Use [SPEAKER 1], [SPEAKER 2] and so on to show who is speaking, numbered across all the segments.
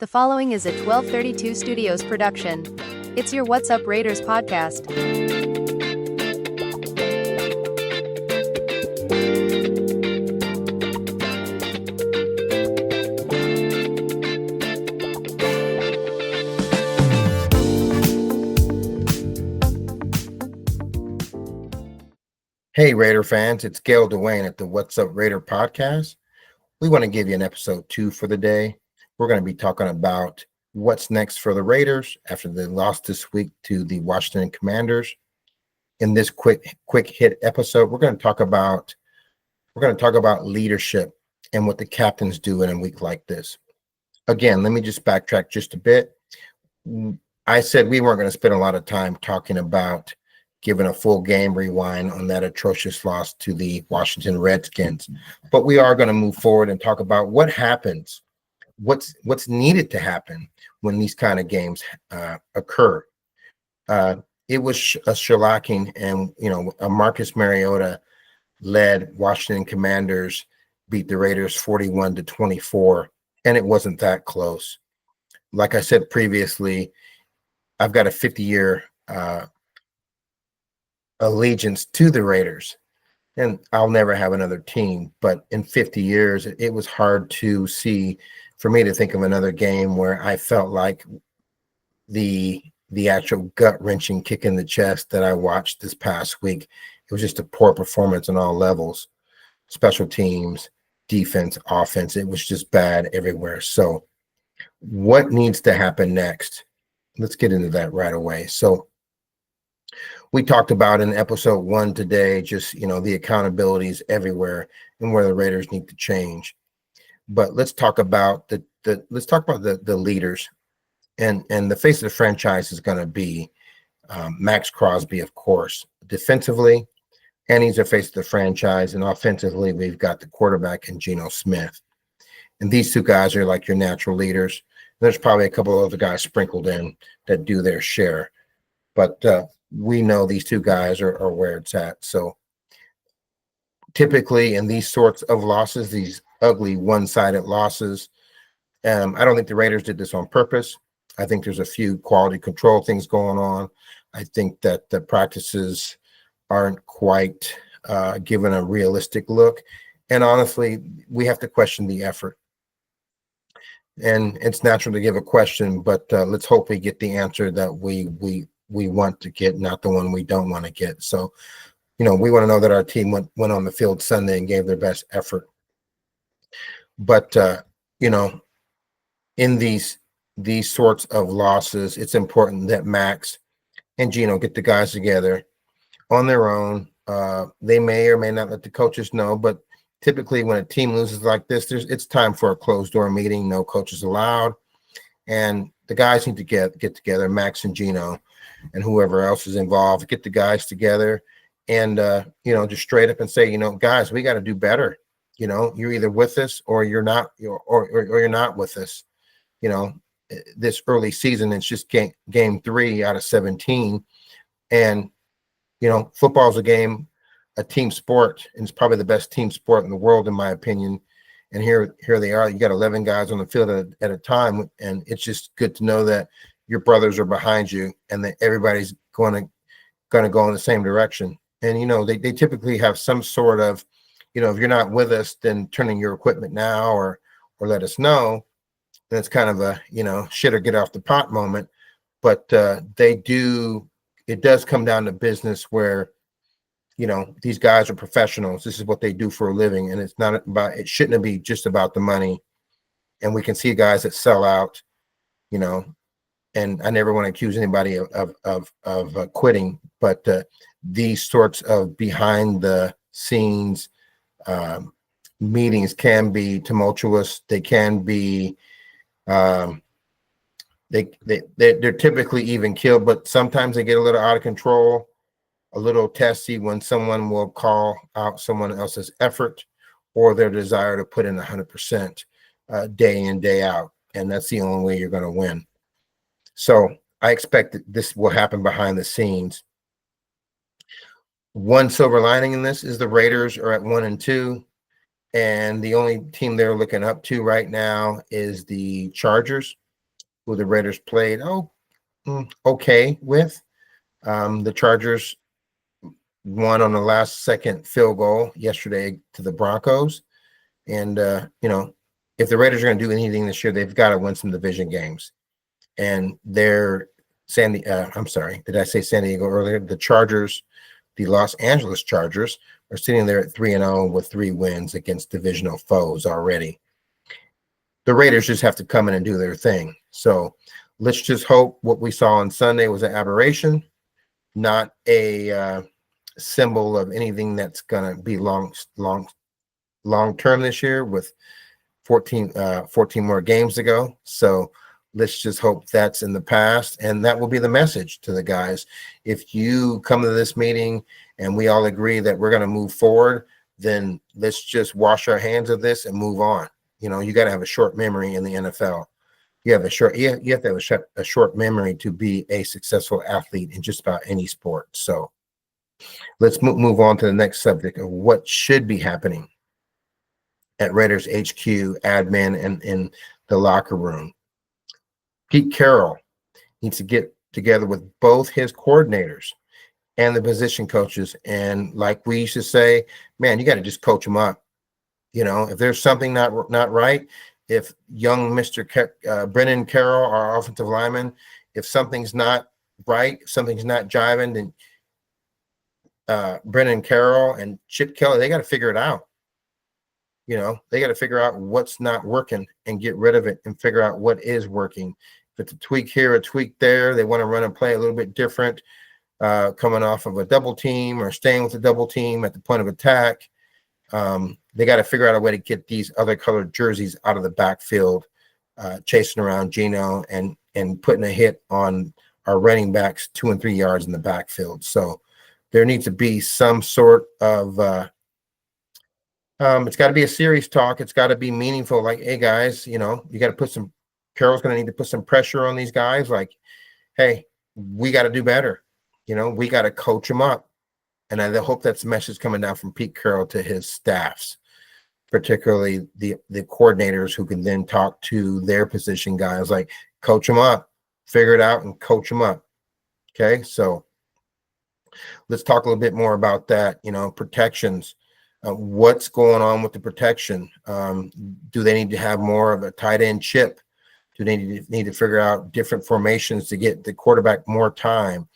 [SPEAKER 1] The following is a 1232 Studios production. It's your What's Up Raiders podcast.
[SPEAKER 2] Hey, Raider fans, it's Gail Dwayne at the What's Up Raider podcast. We want to give you an episode 2 for the day. We're going to be talking about what's next for the Raiders after they lost this week to the Washington Commanders. In this quick hit episode, we're going to talk about leadership and what the captains do in a week like this. Again, let me just backtrack just a bit. I said we weren't going to spend a lot of time talking about giving a full game rewind on that atrocious loss to the Washington Redskins, but we are going to move forward and talk about what happens. What's needed to happen when these kind of games occur. It was a shellacking, and a Marcus Mariota led Washington Commanders beat the Raiders 41-24, and it wasn't that close. Like I said previously, I've got a 50-year allegiance to the Raiders, and I'll never have another team. But in 50 years, it was hard to see. For me to think of another game where I felt like the actual gut-wrenching kick in the chest that I watched this past week. It was just a poor performance on all levels. Special teams, defense, offense. It was just bad everywhere. So what needs to happen next? Let's get into that right away. So we talked about in episode 1 today, just, the accountabilities everywhere and where the Raiders need to change. But let's talk about the leaders, and the face of the franchise is going to be Maxx Crosby, of course, defensively, and he's the face of the franchise. And offensively, we've got the quarterback and Geno Smith, and these two guys are like your natural leaders. There's probably a couple of other guys sprinkled in that do their share, but we know these two guys are where it's at. So typically in these sorts of losses, these ugly one-sided losses, I don't think the Raiders did this on purpose. I think there's a few quality control things going on. I think that the practices aren't quite given a realistic look. And honestly, we have to question the effort. And it's natural to give a question, but let's hope we get the answer that we want to get, not the one we don't want to get. So, we want to know that our team went on the field Sunday and gave their best effort. But, in these sorts of losses, it's important that Max and Geno get the guys together on their own. They may or may not let the coaches know, but typically when a team loses like this, it's time for a closed-door meeting, no coaches allowed. And the guys need to get together, Max and Geno and whoever else is involved, get the guys together and, just straight up and say, guys, we got to do better. You're either with us or you're not, or you're not with us. This early season, it's just game 3 out of 17. And, football's a team sport, and it's probably the best team sport in the world, in my opinion. And here they are. You got 11 guys on the field at a time. And it's just good to know that your brothers are behind you and that everybody's going to go in the same direction. And, they typically have some sort of, if you're not with us, then turning your equipment now or let us know. And it's kind of a, shit or get off the pot moment. But it does come down to business where, these guys are professionals. This is what they do for a living. And it shouldn't be just about the money. And we can see guys that sell out, and I never want to accuse anybody of quitting, but these sorts of behind the scenes meetings can be tumultuous. They can be they're typically even killed, but sometimes they get a little out of control, a little testy when someone will call out someone else's effort or their desire to put in 100% day in, day out. And that's the only way you're going to win. So I expect that this will happen behind the scenes. One silver lining in this is the Raiders are at 1-2. And the only team they're looking up to right now is the Chargers. who the Raiders played okay with. The Chargers won on the last second field goal yesterday to the Broncos. And, if the Raiders are going to do anything this year, they've got to win some division games. And they're I'm sorry, did I say San Diego earlier? The Chargers, the Los Angeles Chargers, are sitting there at 3-0 with 3 wins against divisional foes already. The Raiders just have to come in and do their thing. So let's just hope what we saw on Sunday was an aberration, not a symbol of anything that's going to be long term this year with 14 more games to go. So let's just hope that's in the past, and that will be the message to the guys. If you come to this meeting and we all agree that we're going to move forward, then let's just wash our hands of this and move on. You got to have a short memory in the NFL. You have to have a short memory to be a successful athlete in just about any sport. So let's move on to the next subject of what should be happening at Raiders HQ, admin, and in the locker room. Pete Carroll needs to get together with both his coordinators and the position coaches. And like we used to say, man, you got to just coach them up. If there's something not right, if young Mr. Brennan Carroll, our offensive lineman, if something's not right, if something's not jiving, then Brennan Carroll and Chip Kelly, they got to figure it out. They got to figure out what's not working and get rid of it and figure out what is working. If it's a tweak here, a tweak there, they want to run and play a little bit different, coming off of a double team or staying with the double team at the point of attack. They got to figure out a way to get these other colored jerseys out of the backfield, chasing around Geno and putting a hit on our running backs 2 and 3 yards in the backfield. So there needs to be some sort of it's got to be a serious talk. It's got to be meaningful. Like, hey guys, you got to put some. Carroll's going to need to put some pressure on these guys. Like, hey, we got to do better. We got to coach them up. And I hope that's the message coming down from Pete Carroll to his staffs, particularly the coordinators who can then talk to their position guys. Like, coach them up, figure it out, and coach them up. Okay, so let's talk a little bit more about that. Protections. What's going on with the protection? Do they need to have more of a tight end chip? Do they need to figure out different formations to get the quarterback more time?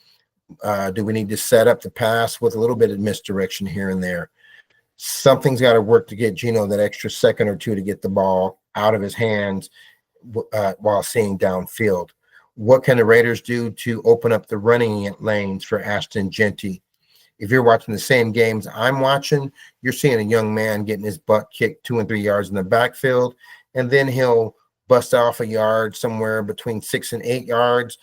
[SPEAKER 2] Do we need to set up the pass with a little bit of misdirection here and there? Something's got to work to get Geno that extra second or two to get the ball out of his hands while seeing downfield. What can the Raiders do to open up the running lanes for Ashton Jeanty? If you're watching the same games I'm watching, you're seeing a young man getting his butt kicked 2 and 3 yards in the backfield, and then he'll bust off a yard somewhere between 6 and 8 yards,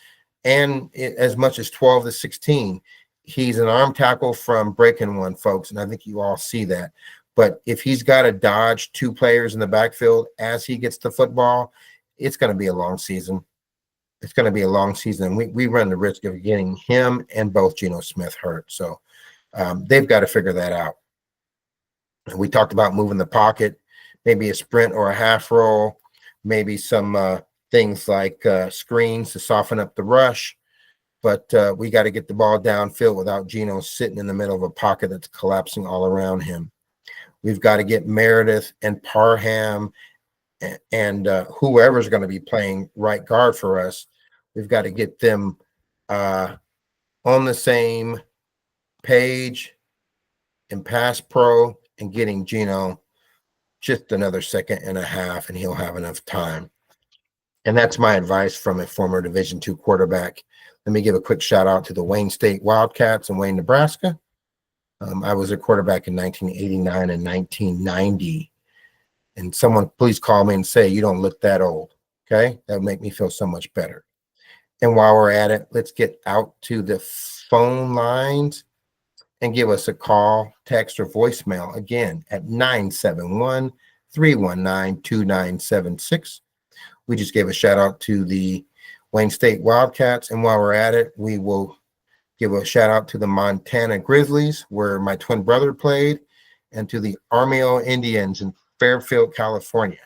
[SPEAKER 2] and as much as 12 to 16. He's an arm tackle from breaking one, folks, and I think you all see that. But if he's got to dodge 2 players in the backfield as he gets the football, it's going to be a long season. It's going to be a long season. We run the risk of getting him and both Geno Smith hurt. So they've got to figure that out. And we talked about moving the pocket, maybe a sprint or a half roll, maybe some things like screens to soften up the rush. But we got to get the ball downfield without Geno sitting in the middle of a pocket that's collapsing all around him. We've got to get Meredith and Parham and whoever's going to be playing right guard for us. We've got to get them on the same page in pass pro and getting Geno just another second and a half, and he'll have enough time. And that's my advice from a former Division II quarterback. Let me give a quick shout out to the Wayne State Wildcats in Wayne, Nebraska. I was a quarterback in 1989 and 1990. And someone please call me and say, you don't look that old. Okay. That would make me feel so much better. And while we're at it, let's get out to the phone lines and give us a call, text, or voicemail again at 971-319-2976. We just gave a shout out to the Wayne State Wildcats. And while we're at it, we will give a shout out to the Montana Grizzlies, where my twin brother played, and to the Armijo Indians in Fairfield, California.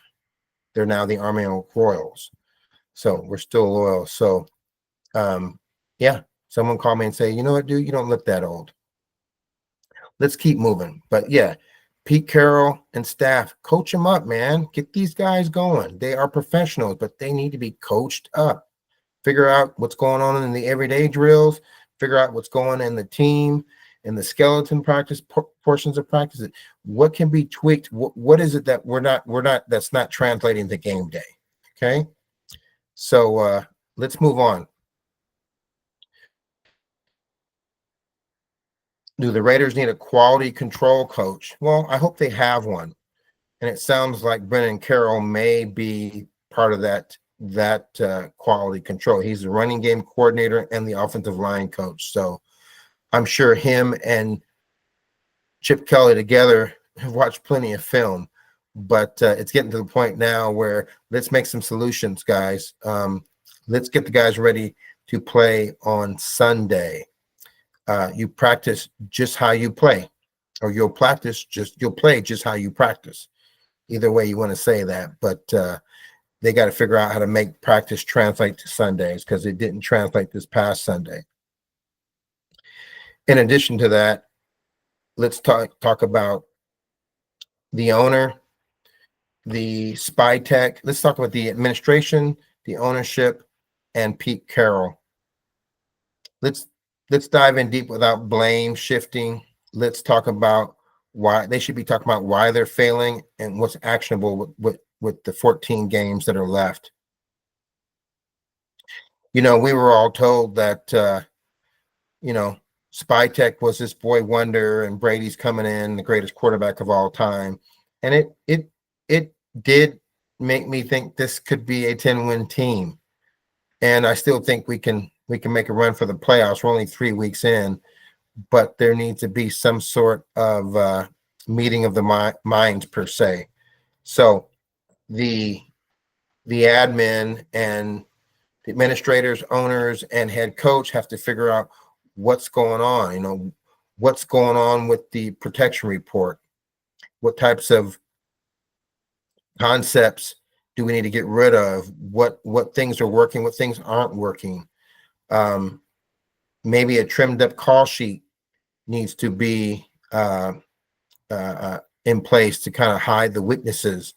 [SPEAKER 2] They're now the Armijo Royals. So we're still loyal. So yeah, someone call me and say, you know what, dude, you don't look that old. Let's keep moving. But yeah, Pete Carroll and staff, coach them up, man. Get these guys going. They are professionals, but they need to be coached up. Figure out what's going on in the everyday drills, figure out what's going on in the team and the skeleton practice portions of practice. What can be tweaked? What is it that that's not translating to game day? Okay. So let's move on. Do the Raiders need a quality control coach? Well, I hope they have one. And it sounds like Brennan Carroll may be part of that quality control. He's the running game coordinator and the offensive line coach. So I'm sure him and Chip Kelly together have watched plenty of film, but it's getting to the point now where let's make some solutions, guys. Let's get the guys ready to play on Sunday. You practice just how you play, or you'll play just how you practice. Either way you want to say that, but they got to figure out how to make practice translate to Sundays, because it didn't translate this past Sunday. In addition to that, let's talk about the owner, the spy tech. Let's talk about the administration, the ownership, and Pete Carroll. Let's dive in deep without blame shifting. Let's talk about why they should be talking about why they're failing and what's actionable with the 14 games that are left. You know, we were all told that Spy Tech was this boy wonder and Brady's coming in, the greatest quarterback of all time. And it did make me think this could be a 10-win team. And I still think we can make a run for the playoffs. We're only 3 weeks in, but there needs to be some sort of meeting of the minds per se. So the admin and the administrators, owners, and head coach have to figure out what's going on. You know, what's going on with the protection report? What types of concepts do we need to get rid of? What things are working? What things aren't working? Maybe a trimmed up call sheet needs to be in place to kind of hide the weaknesses.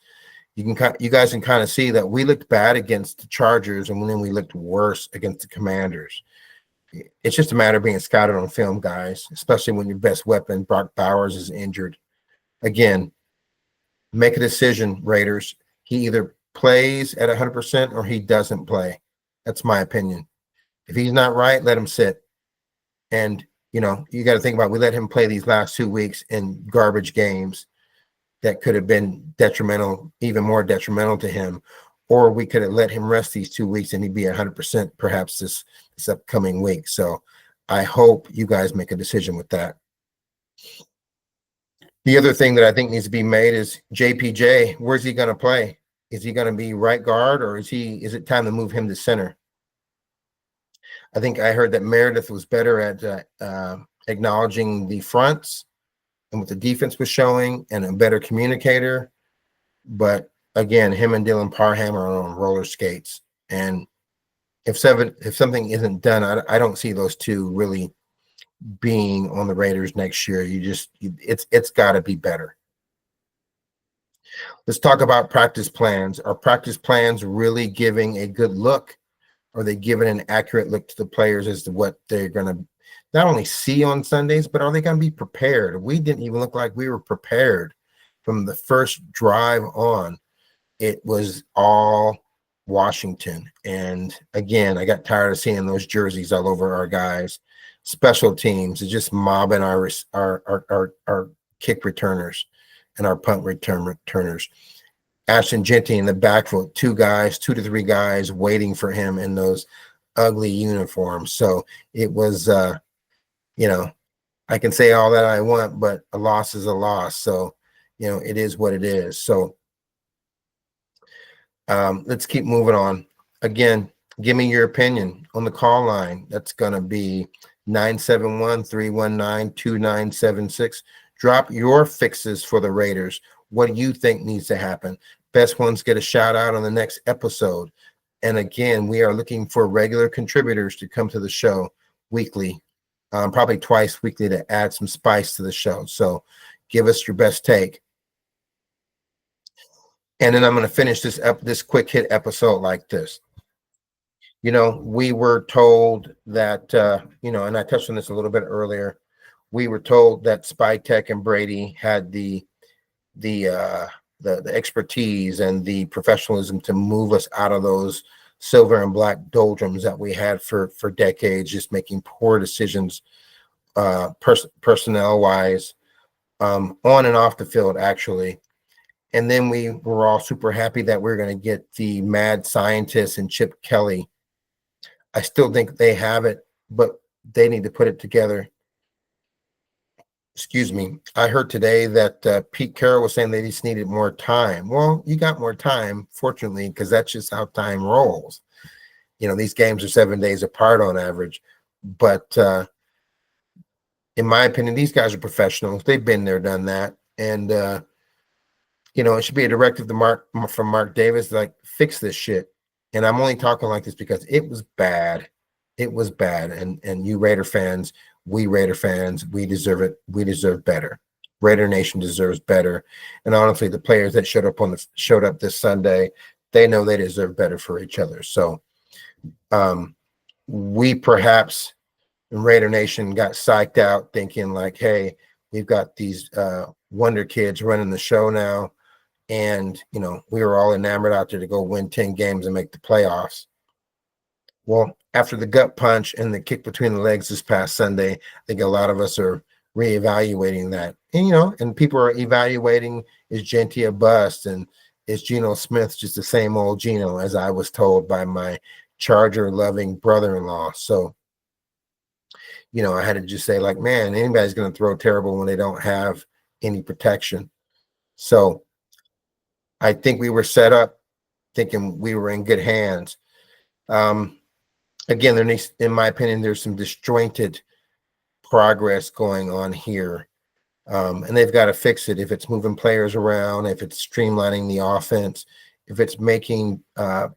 [SPEAKER 2] You guys can kind of see that we looked bad against the Chargers, and then we looked worse against the Commanders. It's just a matter of being scouted on film, guys, especially when your best weapon, Brock Bowers, is injured. Again, make a decision, Raiders. He either plays at 100% or he doesn't play. That's my opinion. If he's not right, let him sit. And, you got to think about, we let him play these last 2 weeks in garbage games that could have been detrimental, even more detrimental to him. Or we could have let him rest these 2 weeks and he'd be 100% perhaps this upcoming week. So I hope you guys make a decision with that. The other thing that I think needs to be made is JPJ. Where's he going to play? Is he going to be right guard, or is it time to move him to center? I think I heard that Meredith was better at acknowledging the fronts and what the defense was showing, and a better communicator. But again, him and Dylan Parham are on roller skates. And if something isn't done, I don't see those two really being on the Raiders next year. It's got to be better. Let's talk about practice plans. Are practice plans really giving a good look? Are they giving an accurate look to the players as to what they're going to not only see on Sundays, but are they going to be prepared? We didn't even look like we were prepared from the first drive on. It was all Washington. And again, I got tired of seeing those jerseys all over our guys. Special teams is just mobbing our kick returners and our punt returners. Ashton Jeanty in the backfield, 2 to 3 guys waiting for him in those ugly uniforms. So it was, I can say all that I want, but a loss is a loss. So, it is what it is. So let's keep moving on. Again, give me your opinion on the call line. That's going to be 971-319-2976. Drop your fixes for the Raiders. What do you think needs to happen? Best ones get a shout out on the next episode. And again, we are looking for regular contributors to come to the show weekly, probably twice weekly, to add some spice to the show. So give us your best take. And then I'm going to finish this quick hit episode like this. We were told that, and I touched on this a little bit earlier. We were told that Spytek and Brady had the expertise and the professionalism to move us out of those silver and black doldrums that we had for decades, just making poor decisions, personnel wise, on and off the field, actually. And then we were all super happy that we're going to get the mad scientist and Chip Kelly. I still think they have it, but they need to put it together. Excuse me. I heard today that Pete Carroll was saying they just needed more time. Well, you got more time, fortunately, because that's just how time rolls. These games are 7 days apart on average. But in my opinion, these guys are professionals. They've been there, done that. And, it should be a directive from Mark Davis, like, fix this shit. And I'm only talking like this because it was bad. It was bad. And you Raider fans, we Raider fans, we deserve it. We deserve better. Raider Nation deserves better. And honestly, the players that showed up this Sunday, they know they deserve better for each other. So we perhaps in Raider Nation got psyched out thinking like, hey, we've got these wonder kids running the show now. And, we were all enamored out there to go win 10 games and make the playoffs. Well, after the gut punch and the kick between the legs this past Sunday, I think a lot of us are reevaluating that. And, and people are evaluating, is Jeanty a bust? And is Geno Smith just the same old Geno, as I was told by my Charger-loving brother-in-law? So, I had to just say, like, man, anybody's going to throw terrible when they don't have any protection. So I think we were set up thinking we were in good hands. Again, in my opinion, there's some disjointed progress going on here. And they've got to fix it. If it's moving players around, if it's streamlining the offense, if it's making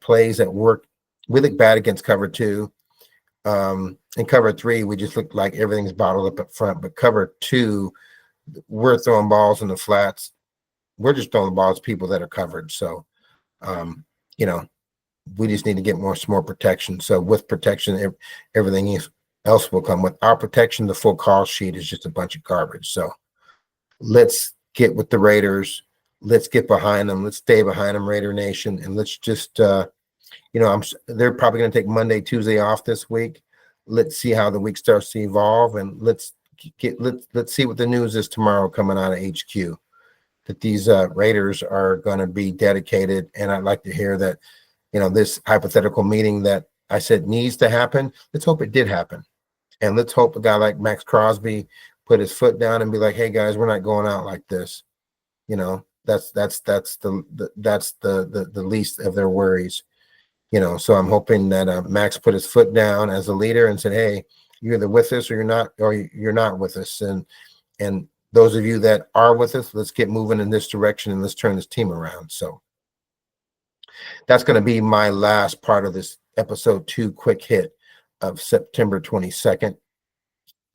[SPEAKER 2] plays that work. We look bad against cover 2. In cover 3, we just look like everything's bottled up front. But cover 2, we're throwing balls in the flats. We're just throwing the balls to people that are covered. So, we just need to get more protection. So with protection, everything else will come. With our protection, the full call sheet is just a bunch of garbage. So let's get with the Raiders. Let's get behind them. Let's stay behind them, Raider Nation. And let's just, they're probably going to take Monday, Tuesday off this week. Let's see how the week starts to evolve. And let's see what the news is tomorrow coming out of HQ. That these Raiders are going to be dedicated. And I'd like to hear that, this hypothetical meeting that I said needs to happen, let's hope it did happen. And let's hope a guy like Max Crosby put his foot down and be like, hey guys, we're not going out like this. That's the least of their worries. So I'm hoping that Max put his foot down as a leader and said, hey, you're either with us or you're not with us. And those of you that are with us, let's get moving in this direction and let's turn this team around. So that's going to be my last part of this episode 2 quick hit of September 22nd,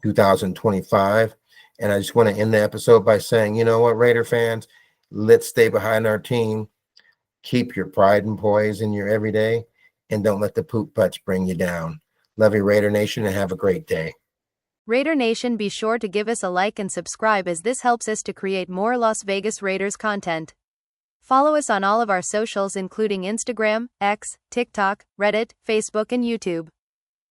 [SPEAKER 2] 2025. And I just want to end the episode by saying, you know what, Raider fans, let's stay behind our team. Keep your pride and poise in your everyday and don't let the poop butts bring you down. Love you, Raider Nation, and have a great day.
[SPEAKER 1] Raider Nation, be sure to give us a like and subscribe, as this helps us to create more Las Vegas Raiders content. Follow us on all of our socials, including Instagram, X, TikTok, Reddit, Facebook, and YouTube.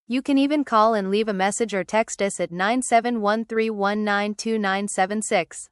[SPEAKER 1] You can even call and leave a message or text us at 971-319-2976.